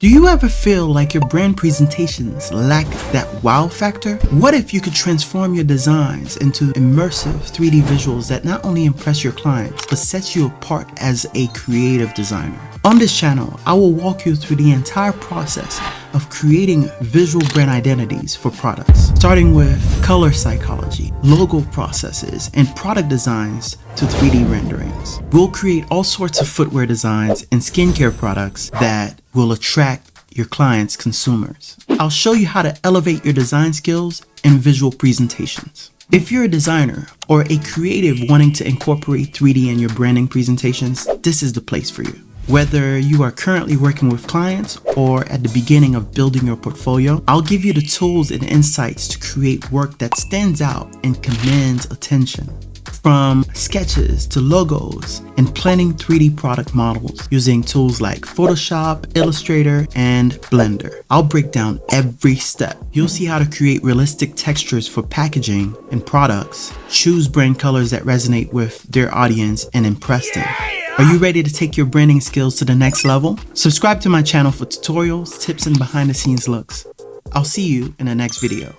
Do you ever feel like your brand presentations lack that wow factor? What if you could transform your designs into immersive 3D visuals that not only impress your clients, but sets you apart as a creative designer? On this channel, I will walk you through the entire process of creating visual brand identities for products, starting with color psychology, logo processes, and product designs to 3D renderings. We'll create all sorts of footwear designs and skincare products that will attract your clients' consumers. I'll show you how to elevate your design skills and visual presentations. If you're a designer or a creative wanting to incorporate 3D in your branding presentations, this is the place for you. Whether you are currently working with clients or at the beginning of building your portfolio, I'll give you the tools and insights to create work that stands out and commands attention. From sketches to logos and planning 3D product models using tools like Photoshop, Illustrator, and Blender. I'll break down every step. You'll see how to create realistic textures for packaging and products, choose brand colors that resonate with their audience and impress them. Are you ready to take your branding skills to the next level? Subscribe to my channel for tutorials, tips, and behind the scenes looks. I'll see you in the next video.